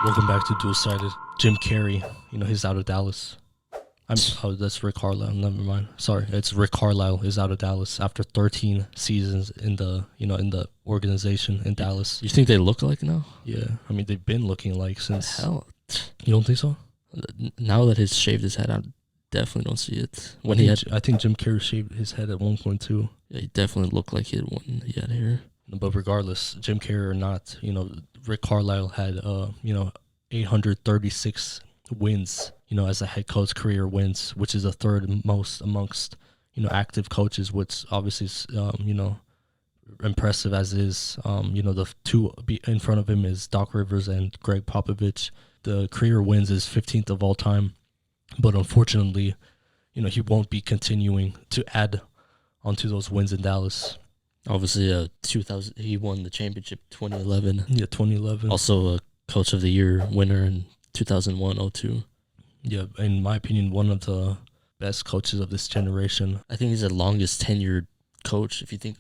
Welcome back to Dualsighted. Jim Carrey, he's out of Dallas. That's Rick Carlisle. Never mind. Sorry, it's Rick Carlisle is out of Dallas after 13 seasons in the organization in Dallas. You think they look alike now? Yeah, I mean they've been looking like since. Hell, You don't think so? now that he's shaved his head, I definitely don't see it. I think Jim Carrey shaved his head at one point too. Yeah, he definitely looked like he had one. He had hair. But regardless, Jim Carrey or not, Rick Carlisle had 836 wins, as a head coach, career wins, which is the third most amongst, active coaches, which obviously is, impressive as is. The two in front of him is Doc Rivers and Greg Popovich. The career wins is 15th of all time, but unfortunately, he won't be continuing to add onto those wins in Dallas. Obviously, 2000 he won the championship 2011. Yeah, 2011. Also a Coach of the Year winner in 2001-02. Yeah, in my opinion, one of the best coaches of this generation. I think he's the longest tenured coach, if you think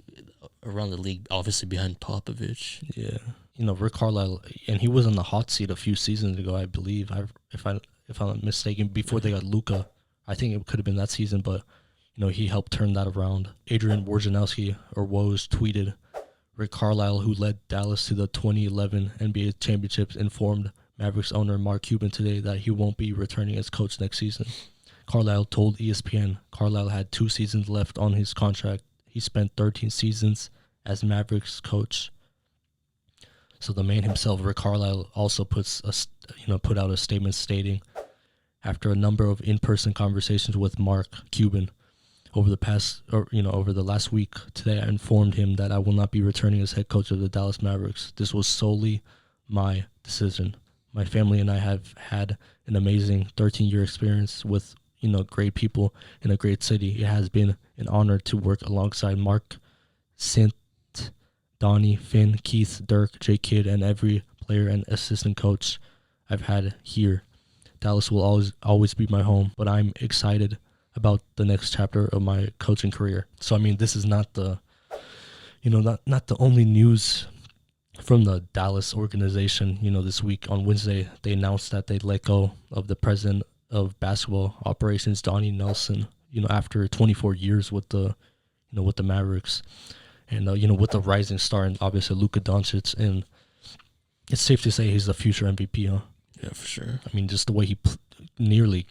around the league, obviously behind Popovich. Yeah, Rick Carlisle, and he was on the hot seat a few seasons ago, I believe. If I'm not mistaken, before they got Luka, I think it could have been that season, but he helped turn that around. Adrian Wojnarowski, or Woj, tweeted, Rick Carlisle, who led Dallas to the 2011 NBA championships, informed Mavericks owner Mark Cuban today that he won't be returning as coach next season. Carlisle told ESPN Carlisle had 2 seasons left on his contract. He spent 13 seasons as Mavericks coach. So the man himself, Rick Carlisle, also put out a statement stating, after a number of in-person conversations with Mark Cuban over the last week, today I informed him that I will not be returning as head coach of the Dallas Mavericks. This was solely my decision. My family and I have had an amazing 13-year experience with, great people in a great city. It has been an honor to work alongside Mark, Sint, Donnie, Finn, Keith, Dirk, J. Kidd, and every player and assistant coach I've had here. Dallas will always be my home, but I'm excited about the next chapter of my coaching career. So, I mean, this is not the, not the only news from the Dallas organization. This week on Wednesday, they announced that they let go of the president of basketball operations, Donnie Nelson, after 24 years with the Mavericks. And, with the rising star and obviously Luka Doncic. And it's safe to say he's the future MVP, huh? Yeah, for sure. I mean, just the way he nearly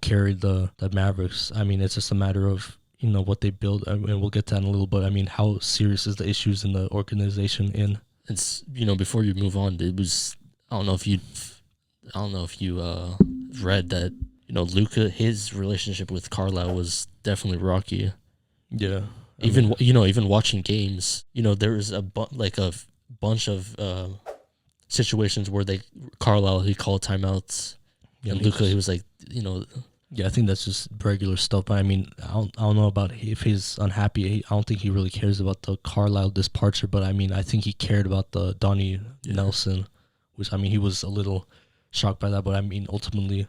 carried the Mavericks. I mean, it's just a matter of, what they build. And we'll get to that in a little bit. I mean, how serious is the issues in the organization in? It's, before you move on, it was, I don't know if you read that, Luka, his relationship with Carlisle was definitely rocky. Yeah. Even watching games, there was a bunch of situations where Carlisle, he called timeouts. Yeah, and Luka, he was like, Yeah, I think that's just regular stuff. But I mean, I don't know about if he's unhappy. I don't think he really cares about the Carlisle departure. But I mean, I think he cared about the Donnie Nelson, which, I mean, he was a little shocked by that. But I mean, ultimately,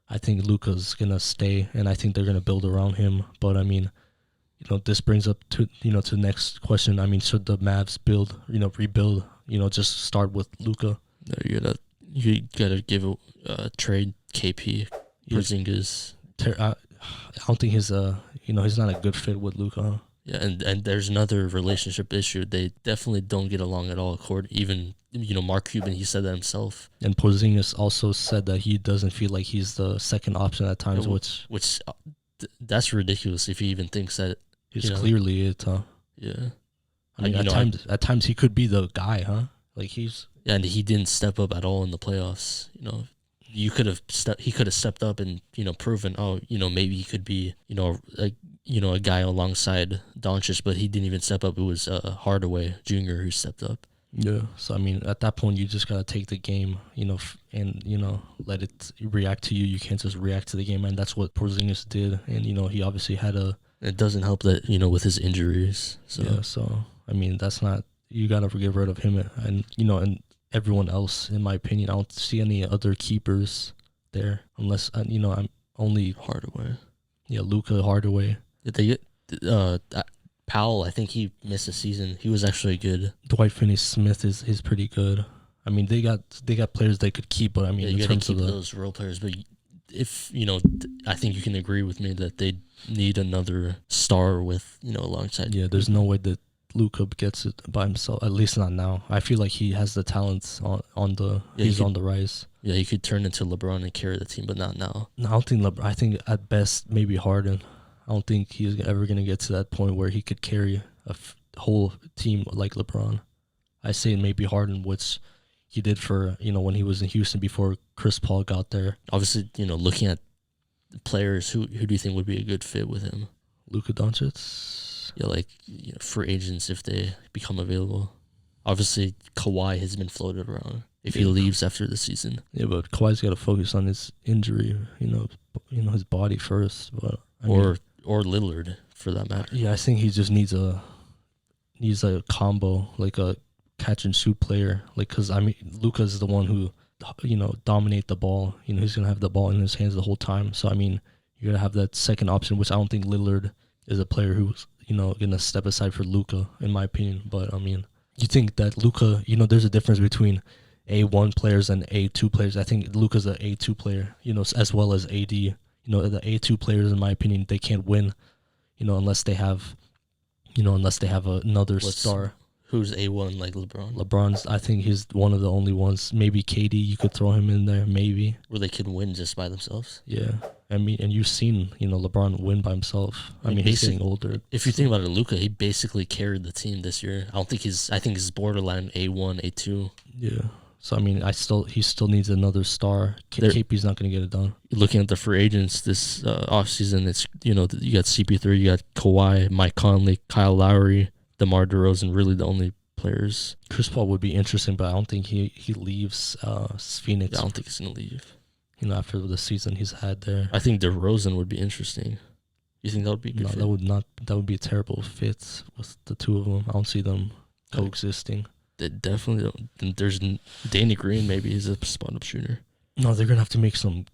I think Luka's gonna stay, and I think they're gonna build around him. But I mean, this brings up to to the next question. I mean, should the Mavs rebuild? Just start with Luka. No, you gotta give a trade KP. Porzingis. I don't think he's not a good fit with Luka. Huh? Yeah, and there's another relationship issue. They definitely don't get along at all. Even Mark Cuban, he said that himself. And Porzingis also said that he doesn't feel like he's the second option at times, which that's ridiculous if he even thinks that. It's clearly it, huh? Yeah. I mean, at times he could be the guy, huh? Like he's. Yeah, and he didn't step up at all in the playoffs. He could have stepped up and proven, maybe he could be a guy alongside Doncic, but he didn't even step up. It was Hardaway Jr. who stepped up. Yeah. So I mean, at that point, you just gotta take the game, and let it react to you. You can't just react to the game, and that's what Porzingis did. And he obviously had a. It doesn't help that with his injuries. So. Yeah. So I mean, that's not. You gotta get rid of him, and everyone else, in my opinion. I don't see any other keepers there unless I'm only Hardaway. Yeah, Luka, Hardaway. Did they get Powell? I think he missed a season. He was actually good. Dwight Finney-Smith is pretty good. I mean, they got players they could keep, but I mean, Yeah, in you got to terms keep of those role players. But if I think you can agree with me that they need another star with alongside. yeah, there's no way that Luka gets it by himself. At least not now. I feel like he has the talents on the he's on the rise. Yeah, he could turn into LeBron and carry the team, but not now. No, I don't think LeBron. I think at best maybe Harden. I don't think he's ever gonna get to that point where he could carry a whole team like LeBron. I say maybe Harden, which he did for when he was in Houston before Chris Paul got there. Obviously, looking at players, who do you think would be a good fit with him? Luka Doncic. Yeah, like free agents if they become available. Obviously, Kawhi has been floated around if he leaves after the season. Yeah, but Kawhi's got to focus on his injury. His body first. But or Lillard for that matter. Yeah, I think he just needs a combo, like a catch and shoot player. Like, because Luka's the one who dominate the ball. He's gonna have the ball in his hands the whole time. So you gotta have that second option, which I don't think Lillard is a player who's gonna step aside for Luka, in my opinion. But you think that Luka, there's a difference between A1 players and A2 players. I think Luka's an A2 player, as well as AD. The A2 players, in my opinion, they can't win, unless they have another star. Who's A1 like LeBron? LeBron's, I think he's one of the only ones. Maybe KD, you could throw him in there, maybe. Where they can win just by themselves? Yeah. And you've seen, LeBron win by himself. He's getting older. If you think about it, Luka, he basically carried the team this year. I think he's borderline A1, A2. Yeah. So, he still needs another star. KP's not going to get it done. Looking at the free agents this offseason, it's, you got CP3, you got Kawhi, Mike Conley, Kyle Lowry, DeMar DeRozan, really the only players. Chris Paul would be interesting, but I don't think he leaves Phoenix. I don't think he's going to leave. After the season he's had there. I think DeRozan would be interesting. You think that would be a good fit? That would be a terrible fit with the two of them. I don't see them coexisting. They definitely don't. There's Danny Green, maybe he's a spot-up shooter. No, they're going to have to make some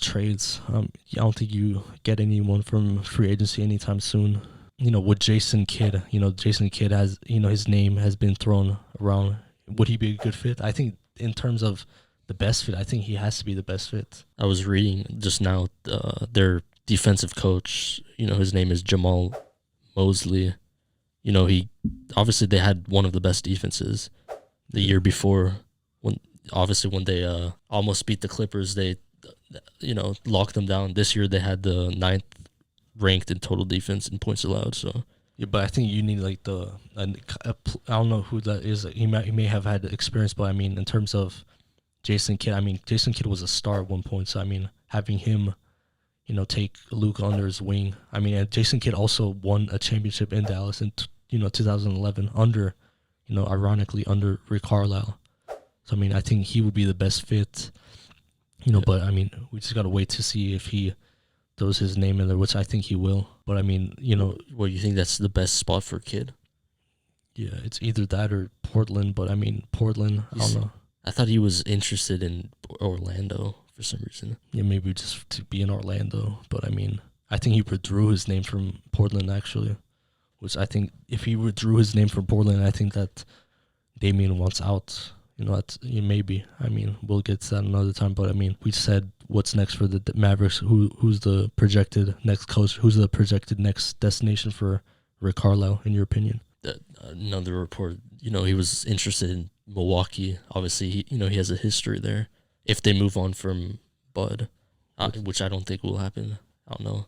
trades. I don't think you get anyone from free agency anytime soon. With Jason Kidd, Jason Kidd has, his name has been thrown around. Would he be a good fit? I think in terms of the best fit, I think he has to be the best fit. I was reading just now their defensive coach, his name is Jamal Mosley. He obviously they had one of the best defenses the year before when they almost beat the Clippers. They locked them down. This year they had the 9th ranked in total defense and points allowed. So yeah, but I think you need like I don't know who that is. He may have had experience, but in terms of Jason Kidd, Jason Kidd was a star at one point. So having him, take Luka under his wing. And Jason Kidd also won a championship in Dallas in 2011 under, ironically under Rick Carlisle. So I think he would be the best fit. Yeah. But we just gotta wait to see if he throws his name in there, which I think he will. But well, you think that's the best spot for Kidd? Yeah, it's either that or Portland. But Portland, I don't know. I thought he was interested in Orlando for some reason. Yeah, maybe just to be in Orlando. But I think he withdrew his name from Portland actually, which I think if he withdrew his name from Portland, I think that Damian wants out. Maybe. We'll get to that another time. But we said what's next for the Mavericks. Who's the projected next coach? Who's the projected next destination for Rick Carlisle, in your opinion? Another report. He was interested in Milwaukee. Obviously, he has a history there. If they move on from Bud, which I don't think will happen. I don't know.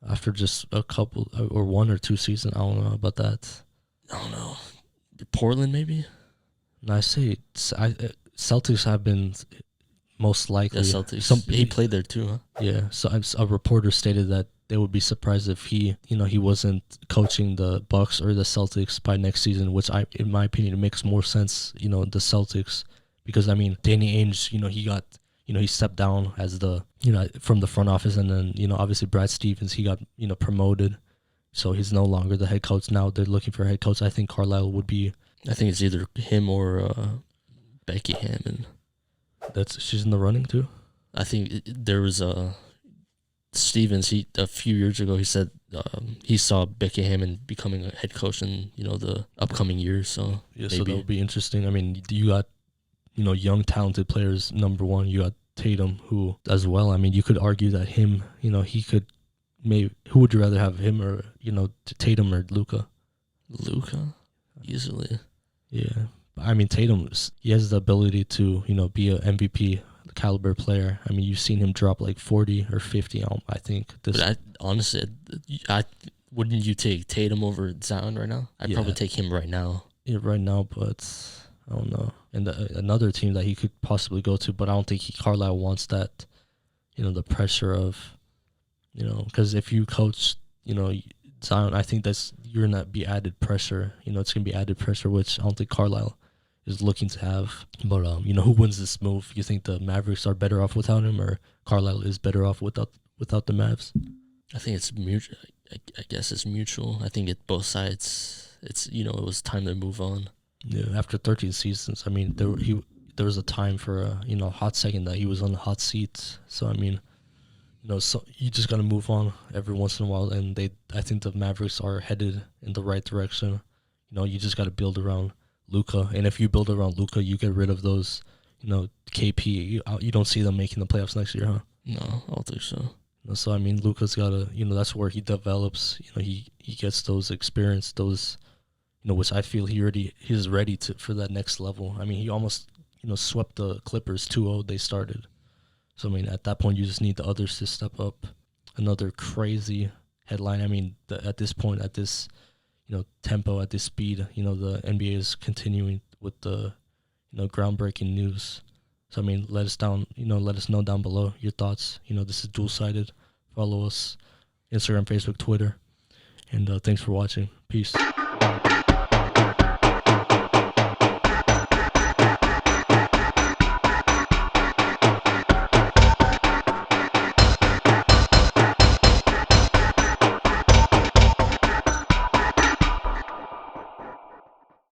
After just a couple or 1 or 2 seasons, I don't know about that. I don't know. Portland, maybe? No, I say Celtics have been most likely. Yeah, Celtics. He played there too, huh? Yeah. So a reporter stated that they would be surprised if he wasn't coaching the Bucks or the Celtics by next season, which in my opinion, it makes more sense, the Celtics, because Danny Ainge, he stepped down as from the front office, and then, obviously Brad Stevens, he got, promoted. So he's no longer the head coach. Now they're looking for a head coach. I think Carlisle would be. I think it's either him or Becky Hammond. She's in the running too? I think there was Stevens, he a few years ago he said he saw Becky Hammond becoming a head coach in the upcoming years. So Yeah, maybe. so that would be interesting. I mean, you got young talented players. Number one, you got Tatum, who as well. I mean, you could argue that him, he could maybe. Who would you rather have, him or Tatum or Luka? Luka, easily. Yeah, I mean Tatum. He has the ability to be a MVP caliber player. I mean, you've seen him drop like 40 or 50. I think this. But honestly, wouldn't you take Tatum over Zion right now? I'd probably take him right now. Yeah, right now, but I don't know. And another team that he could possibly go to, but I don't think Carlisle wants that. The pressure of, because if you coach, Zion, I think you're gonna be added pressure. It's gonna be added pressure, which I don't think Carlisle is looking to have. But who wins this move? You think the Mavericks are better off without him, or Carlisle is better off without the Mavs? I think it's mutual. I guess it's mutual. I think it both sides. It's it was time to move on. Yeah, after 13 seasons, I mean, there was a time for a hot second that he was on the hot seat. So I mean, so you just gotta move on every once in a while, and I think the Mavericks are headed in the right direction. You just gotta build around Luka, and if you build around Luka, you get rid of those, KP. You don't see them making the playoffs next year, huh? No, I don't think so. So I mean, Luka's gotta, that's where he develops. He gets those experience, those, which I feel he's ready for that next level. I mean, he almost swept the Clippers 2-0. They started. So, I mean, at that point, you just need the others to step up. Another crazy headline. I mean, at this point, at this, tempo, at this speed, the NBA is continuing with the, groundbreaking news. So, I mean, let us know down below your thoughts. This is Dualsighted. Follow us, Instagram, Facebook, Twitter. And thanks for watching. Peace.